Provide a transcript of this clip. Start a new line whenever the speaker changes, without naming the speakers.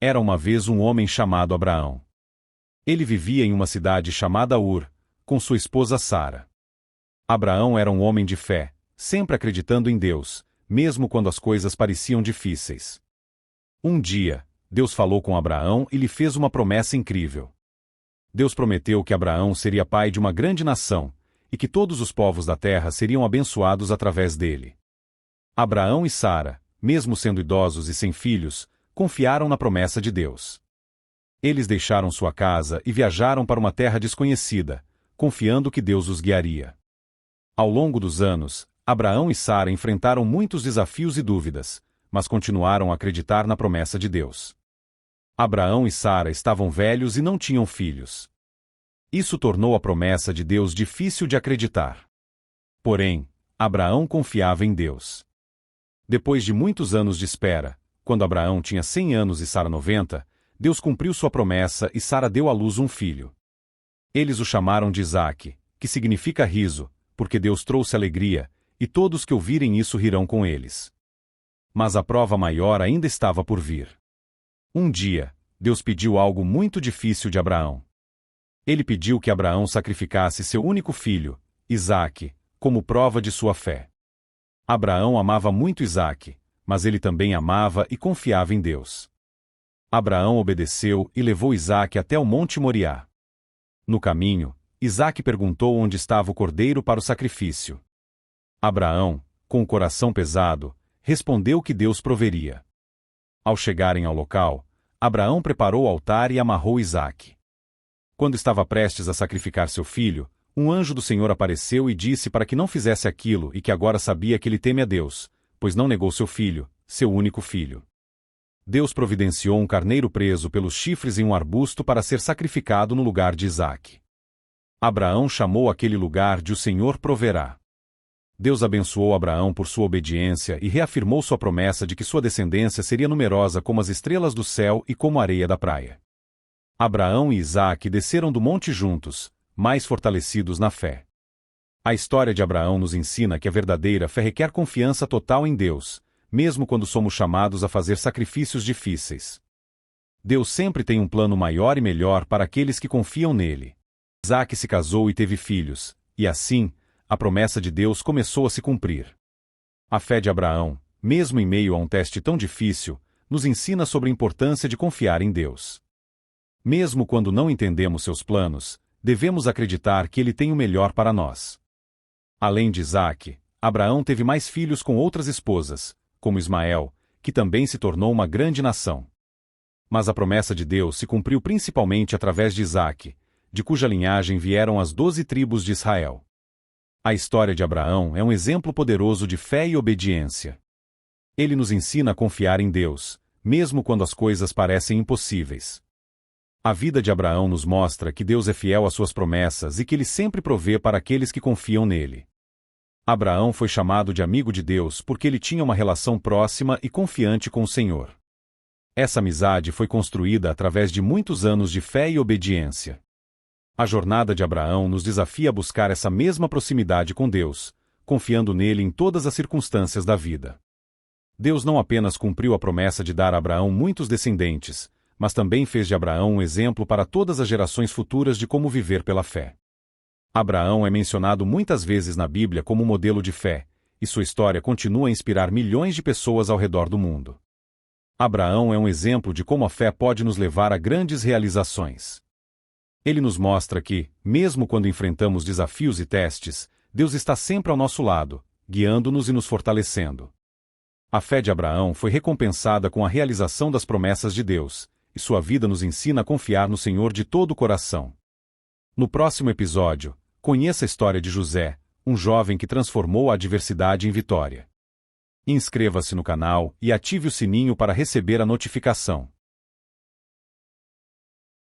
Era uma vez um homem chamado Abraão. Ele vivia em uma cidade chamada Ur, com sua esposa Sara. Abraão era um homem de fé, sempre acreditando em Deus, mesmo quando as coisas pareciam difíceis. Um dia, Deus falou com Abraão e lhe fez uma promessa incrível. Deus prometeu que Abraão seria pai de uma grande nação, e que todos os povos da terra seriam abençoados através dele. Abraão e Sara, mesmo sendo idosos e sem filhos, confiaram na promessa de Deus. Eles deixaram sua casa e viajaram para uma terra desconhecida, confiando que Deus os guiaria. Ao longo dos anos, Abraão e Sara enfrentaram muitos desafios e dúvidas, mas continuaram a acreditar na promessa de Deus. Abraão e Sara estavam velhos e não tinham filhos. Isso tornou a promessa de Deus difícil de acreditar. Porém, Abraão confiava em Deus. Depois de muitos anos de espera, quando Abraão tinha 100 anos e Sara 90, Deus cumpriu sua promessa e Sara deu à luz um filho. Eles o chamaram de Isaque, que significa riso, porque Deus trouxe alegria, e todos que ouvirem isso rirão com eles. Mas a prova maior ainda estava por vir. Um dia, Deus pediu algo muito difícil de Abraão. Ele pediu que Abraão sacrificasse seu único filho, Isaque, como prova de sua fé. Abraão amava muito Isaque, mas ele também amava e confiava em Deus. Abraão obedeceu e levou Isaque até o Monte Moriá. No caminho, Isaque perguntou onde estava o cordeiro para o sacrifício. Abraão, com o coração pesado, respondeu que Deus proveria. Ao chegarem ao local, Abraão preparou o altar e amarrou Isaque. Quando estava prestes a sacrificar seu filho, um anjo do Senhor apareceu e disse para que não fizesse aquilo e que agora sabia que ele teme a Deus, pois não negou seu filho, seu único filho. Deus providenciou um carneiro preso pelos chifres em um arbusto para ser sacrificado no lugar de Isaque. Abraão chamou aquele lugar de O Senhor Proverá. Deus abençoou Abraão por sua obediência e reafirmou sua promessa de que sua descendência seria numerosa como as estrelas do céu e como a areia da praia. Abraão e Isaque desceram do monte juntos, mais fortalecidos na fé. A história de Abraão nos ensina que a verdadeira fé requer confiança total em Deus, mesmo quando somos chamados a fazer sacrifícios difíceis. Deus sempre tem um plano maior e melhor para aqueles que confiam nele. Isaque se casou e teve filhos, e assim, a promessa de Deus começou a se cumprir. A fé de Abraão, mesmo em meio a um teste tão difícil, nos ensina sobre a importância de confiar em Deus. Mesmo quando não entendemos seus planos, devemos acreditar que Ele tem o melhor para nós. Além de Isaque, Abraão teve mais filhos com outras esposas, como Ismael, que também se tornou uma grande nação. Mas a promessa de Deus se cumpriu principalmente através de Isaque, de cuja linhagem vieram as 12 tribos de Israel. A história de Abraão é um exemplo poderoso de fé e obediência. Ele nos ensina a confiar em Deus, mesmo quando as coisas parecem impossíveis. A vida de Abraão nos mostra que Deus é fiel às suas promessas e que Ele sempre provê para aqueles que confiam nele. Abraão foi chamado de amigo de Deus porque ele tinha uma relação próxima e confiante com o Senhor. Essa amizade foi construída através de muitos anos de fé e obediência. A jornada de Abraão nos desafia a buscar essa mesma proximidade com Deus, confiando nele em todas as circunstâncias da vida. Deus não apenas cumpriu a promessa de dar a Abraão muitos descendentes, mas também fez de Abraão um exemplo para todas as gerações futuras de como viver pela fé. Abraão é mencionado muitas vezes na Bíblia como modelo de fé, e sua história continua a inspirar milhões de pessoas ao redor do mundo. Abraão é um exemplo de como a fé pode nos levar a grandes realizações. Ele nos mostra que, mesmo quando enfrentamos desafios e testes, Deus está sempre ao nosso lado, guiando-nos e nos fortalecendo. A fé de Abraão foi recompensada com a realização das promessas de Deus, e sua vida nos ensina a confiar no Senhor de todo o coração. No próximo episódio, conheça a história de José, um jovem que transformou a adversidade em vitória. Inscreva-se no canal e ative o sininho para receber a notificação.